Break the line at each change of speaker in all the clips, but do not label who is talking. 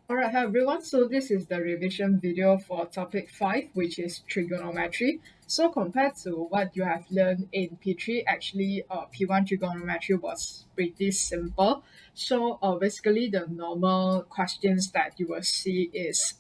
Alright, hi everyone. So this is the revision video for topic 5, which is trigonometry. So compared to what you have learned in P3, actually P1 trigonometry was pretty simple. So basically the normal questions that you will see is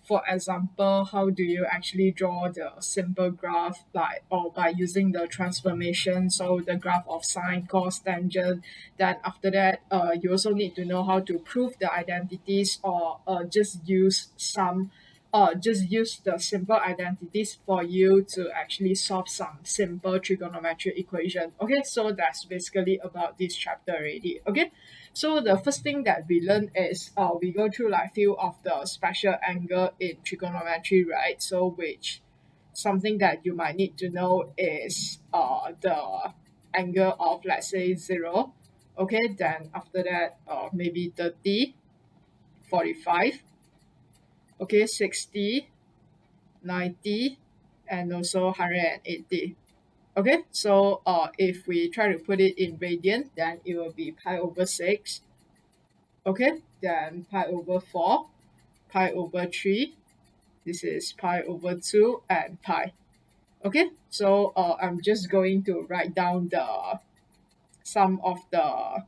for example, how do you actually draw the simple graph or by using the transformation, so the graph of sine, cos, tangent. Then after that, you also need to know how to prove the identities or just use the simple identities for you to actually solve some simple trigonometric equation. Okay, so that's basically about this chapter already. Okay, so the first thing that we learn is we go through like few of the special angle in trigonometry, right? So which something that you might need to know is the angle of, let's say, 0. Okay, then after that maybe 30, 45, okay, 60, 90, and also 180. Okay, so if we try to put it in radian, then it will be pi over 6. Okay, then pi over 4, pi over 3, this is pi over 2, and pi. Okay, so I'm just going to write down the some of the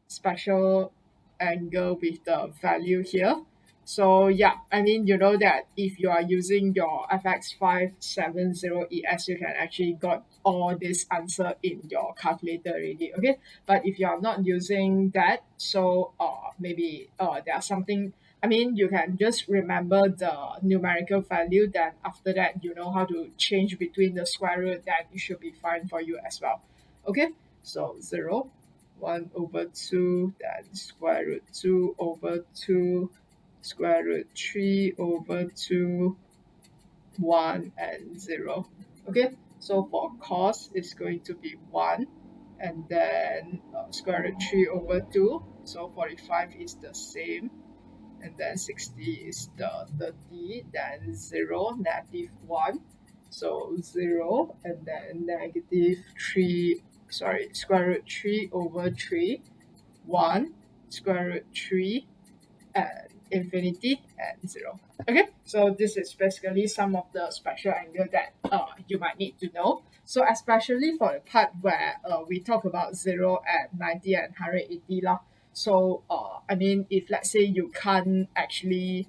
special angle with the value here. So yeah, I mean, you know that if you are using your FX570ES, you can actually got all this answer in your calculator already. Okay, but if you are not using that, so maybe there are something. I mean, you can just remember the numerical value. Then after that, you know how to change between the square root. Then it should be fine for you as well. Okay, so 0, 1 over 2, then square root 2 over 2, square root 3 over 2, 1, and 0. Okay, so for cos, it's going to be 1, and then square root 3 over 2, so 45 is the same, and then 60 is the 30, then 0, negative 1, so 0, and then negative 3, sorry, square root 3 over 3, 1, square root 3, and infinity, and 0. Okay, so this is basically some of the special angle that you might need to know. So especially for the part where we talk about 0 and 90 and 180 lah. So I mean, if let's say you can't actually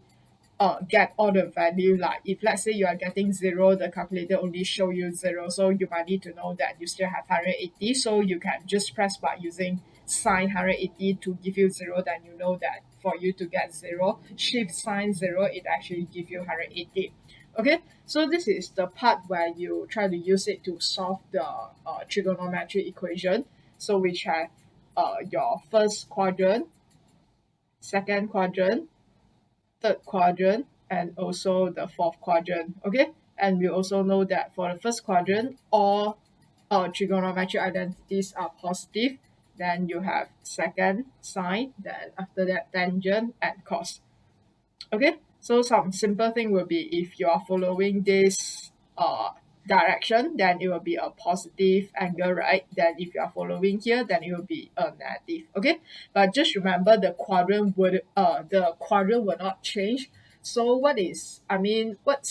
get all the value, like if let's say you are getting 0, the calculator only show you 0, so you might need to know that you still have 180, so you can just press by using sine 180 to give you 0, then you know that for you to get 0, shift sine 0, it actually give you 180. Okay, so this is the part where you try to use it to solve the trigonometry equation. So which have your first quadrant, second quadrant, third quadrant, and also the fourth quadrant. Okay, and we also know that for the first quadrant, all trigonometric identities are positive. Then you have second sine, then after that tangent and cos. Okay, so some simple thing will be if you are following this direction, then it will be a positive angle, right? Then if you are following here, then it will be a negative. Okay, but just remember the quadrant will not change. So what's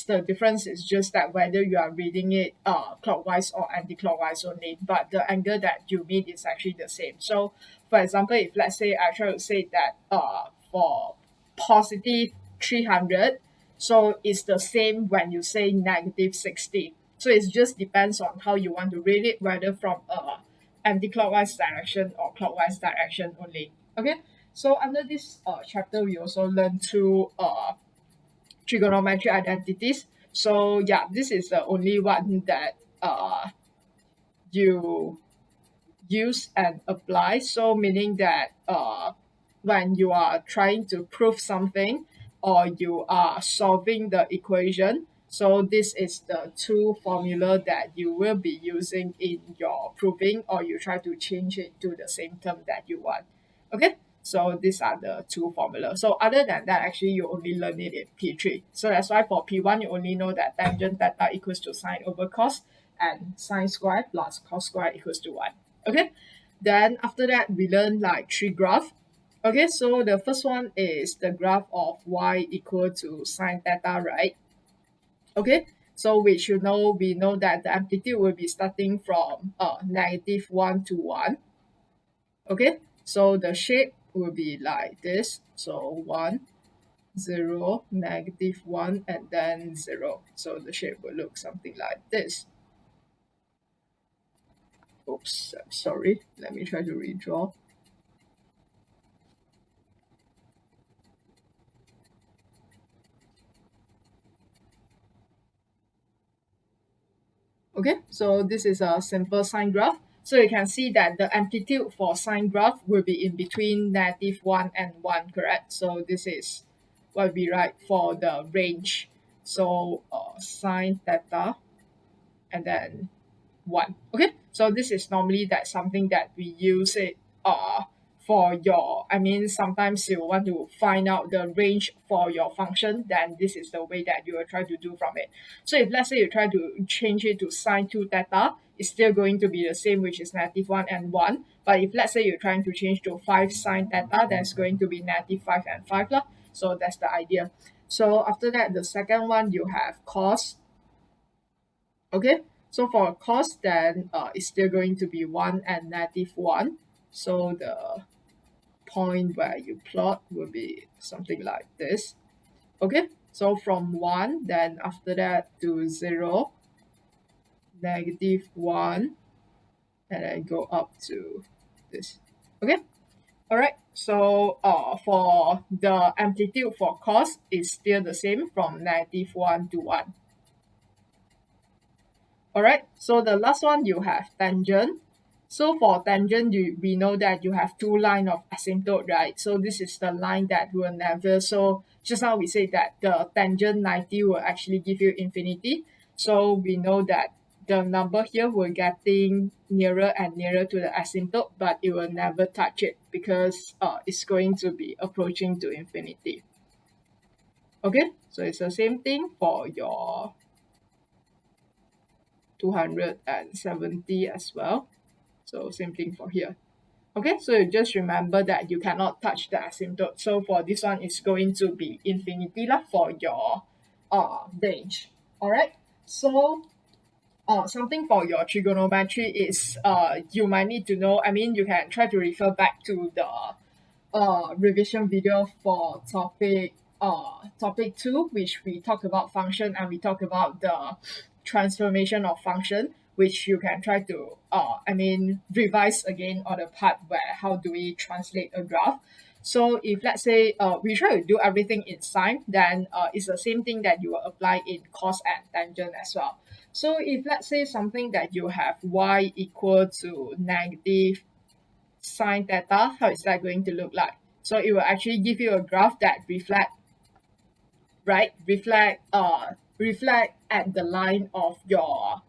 the difference is just that whether you are reading it clockwise or anti-clockwise only, but the angle that you mean is actually the same. So for example, if let's say I try to say that for positive 300, so it's the same when you say negative 60. So it just depends on how you want to read it, whether from anti-clockwise direction or clockwise direction only. Okay, so under this chapter we also learn two trigonometry identities. So yeah, this is the only one that you use and apply. So meaning that when you are trying to prove something or you are solving the equation, so this is the two formula that you will be using in your proving, or you try to change it to the same term that you want. Okay, so these are the two formulas. So other than that, actually you only learn it in P3. So that's why for P1 you only know that tangent theta equals to sine over cos, and sine squared plus cos squared equals to 1. Okay, then after that we learn like tree graph. Okay, so the first one is the graph of y equal to sine theta, right? Okay, so we know that the amplitude will be starting from -1 to 1. Okay, so the shape will be like this. So 1, 0, -1, and then 0. So the shape will look something like this. Oops, I'm sorry. Let me try to redraw. Okay, so this is a simple sine graph. So you can see that the amplitude for sine graph will be in between -1 and 1, correct? So this is what we write for the range. So sine theta and then 1. Okay, so this is normally that something that we use it for your, I mean, sometimes you want to find out the range for your function, then this is the way that you will try to do from it. So if let's say you try to change it to sine 2 theta, it's still going to be the same, which is -1 and 1. But if let's say you're trying to change to 5 sine theta, that's going to be -5 and 5 lah. So that's the idea. So after that, the second one you have cos. Okay, so for cos, then it's still going to be 1 and -1. So the point where you plot will be something like this. Okay, so from 1, then after that to 0, -1, and then go up to this. Okay, all right. So for the amplitude for cos is still the same from -1 to 1. All right, so the last one you have tangent. So for tangent, we know that you have two line of asymptote, right? So this is the line that will never, so just now we say that the tangent 90 will actually give you infinity. So we know that the number here will getting nearer and nearer to the asymptote, but it will never touch it because it's going to be approaching to infinity. Okay, so it's the same thing for your 270 as well. So same thing for here. Okay, so you just remember that you cannot touch the asymptote. So for this one, it's going to be infinity lah for your range. All right. So something for your trigonometry is you might need to know. I mean, you can try to refer back to the revision video for topic 2, which we talk about function and we talk about the transformation of function, which you can try to I mean revise again on the part where how do we translate a graph. So if let's say we try to do everything in sine, then it's the same thing that you will apply in cos and tangent as well. So if let's say something that you have y equal to negative sine theta, how is that going to look like? So it will actually give you a graph that reflect, right? Reflect at the line of your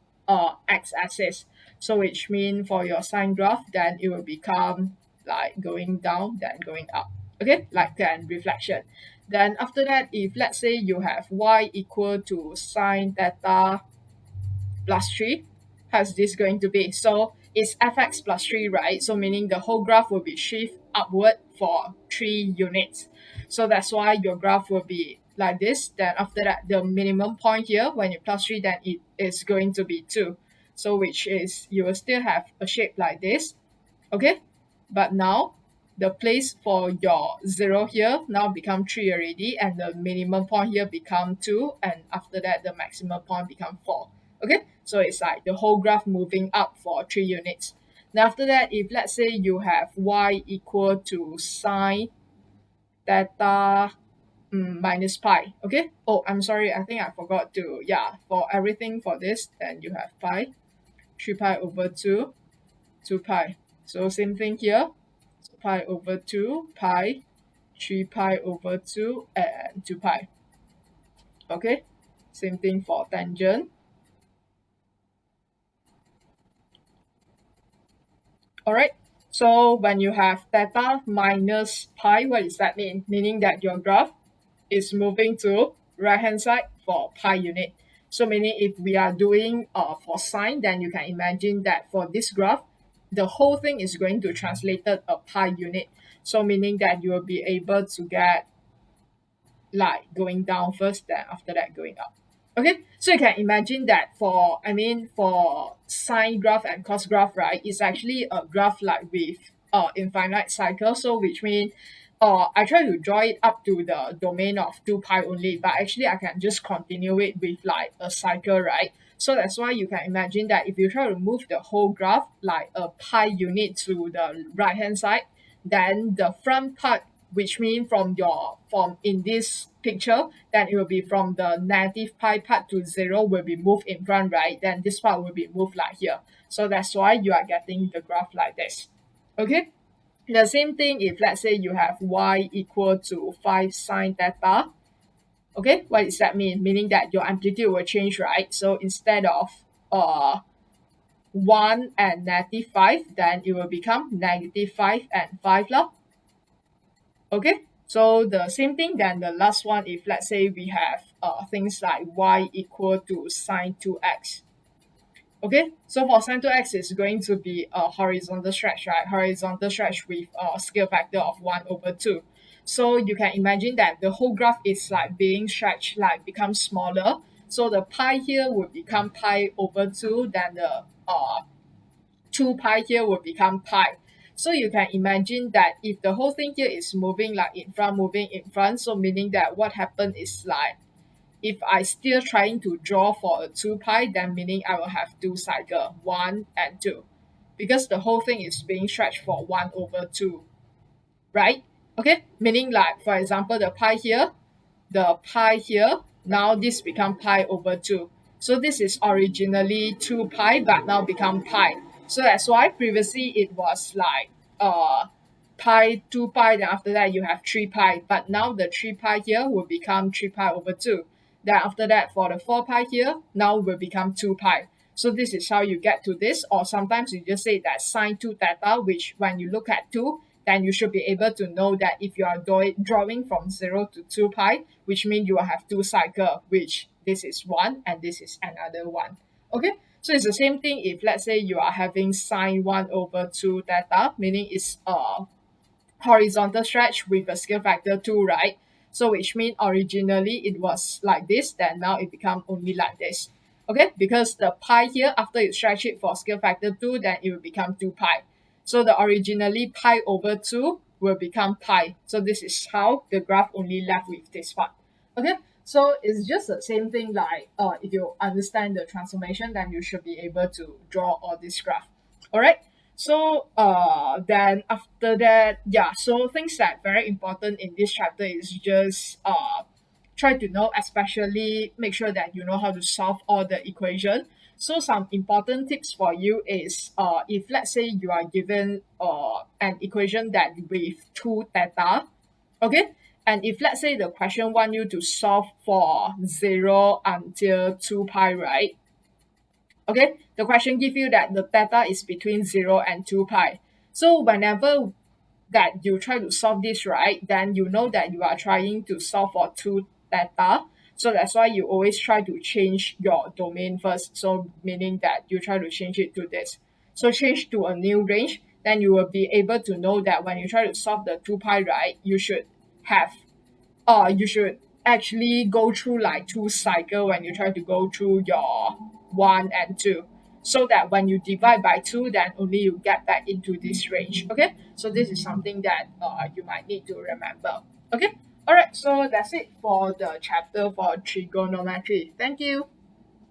x-axis. So which mean for your sine graph, then it will become like going down, then going up. Okay, like that reflection. Then after that, if let's say you have y equal to sine theta plus 3, how's this going to be? So it's fx plus 3, right? So meaning the whole graph will be shift upward for 3 units. So that's why your graph will be like this. Then after that, the minimum point here, when you plus 3, then it is going to be 2. So which is, you will still have a shape like this. Okay, but now the place for your 0 here now become 3 already, and the minimum point here become 2, and after that the maximum point become 4. Okay, so it's like the whole graph moving up for 3 units. Now after that, if let's say you have y equal to sine theta minus pi. Okay, oh I'm sorry, I think I forgot to, yeah, for everything for this, then you have pi, 3 pi over 2, 2 pi. So same thing here, pi over 2, pi, 3 pi over 2, and 2 pi. Okay, same thing for tangent. All right, so when you have theta minus pi, what does that mean? Meaning that your graph is moving to right hand side for pi unit. So meaning if we are doing for sine, then you can imagine that for this graph, the whole thing is going to translated a pi unit. So meaning that you will be able to get like going down first, then after that going up. Okay, so you can imagine that for for sine graph and cos graph, right, it's actually a graph like with infinite cycle. So which means I try to draw it up to the domain of 2 pi only, but actually I can just continue it with like a cycle, right? So that's why you can imagine that if you try to move the whole graph like a pi unit to the right hand side, then the front part, which mean from in this picture, then it will be from the negative pi part to 0 will be moved in front, right? Then this part will be moved like here. So that's why you are getting the graph like this. Okay, the same thing if let's say you have y equal to 5 sine theta. Okay, what does that mean? Meaning that your amplitude will change, right? So instead of uh 1 and negative 5, then it will become negative 5 and 5 lah. Okay, so the same thing, then the last one, if let's say we have things like y equal to sine 2x. Okay, so for sine 2x is going to be a horizontal stretch, right? Horizontal stretch with a scale factor of 1 over 2. So you can imagine that the whole graph is like being stretched, like becomes smaller. So the pi here would become pi over 2, then the 2 pi here will become pi. So you can imagine that if the whole thing here is moving like moving in front, so meaning that what happened is like if I still trying to draw for a 2 pi, then meaning I will have two cycle, 1 and 2. Because the whole thing is being stretched for 1 over 2, right? Okay, meaning like for example the pi here, now this become pi over 2. So this is originally 2 pi, but now become pi. So that's why previously it was like pi, 2 pi, then after that you have 3 pi. But now the 3 pi here will become 3 pi over 2. Then after that for the 4 pi here, now will become 2 pi. So this is how you get to this, or sometimes you just say that sine 2 theta, which when you look at 2, then you should be able to know that if you are drawing from 0 to 2 pi, which means you will have two cycle, which this is one and this is another one. Okay, so it's the same thing if let's say you are having sine 1 over 2 theta, meaning it's horizontal stretch with a scale factor 2, right? So which means originally it was like this, then now it become only like this. Okay, because the pi here, after you stretch it for scale factor 2, then it will become 2 pi. So the originally pi over 2 will become pi. So this is how the graph only left with this part. Okay, so it's just the same thing like if you understand the transformation, then you should be able to draw all this graph. All right. So then after that, yeah, so things that very important in this chapter is just try to know, especially make sure that you know how to solve all the equation. So some important tips for you is if let's say you are given an equation that with 2 theta, okay, and if let's say the question want you to solve for 0 until 2 pi, right? Okay, the question give you that the theta is between 0 and 2 pi. So whenever that you try to solve this, right, then you know that you are trying to solve for 2 theta. So that's why you always try to change your domain first. So meaning that you try to change it to this. So change to a new range, then you will be able to know that when you try to solve the 2 pi, right, have you should actually go through like two cycle when you try to go through your 1 and 2, so that when you divide by 2, then only you get back into this range. Okay, so this is something that you might need to remember. Okay, all right, so that's it for the chapter for trigonometry. Thank you.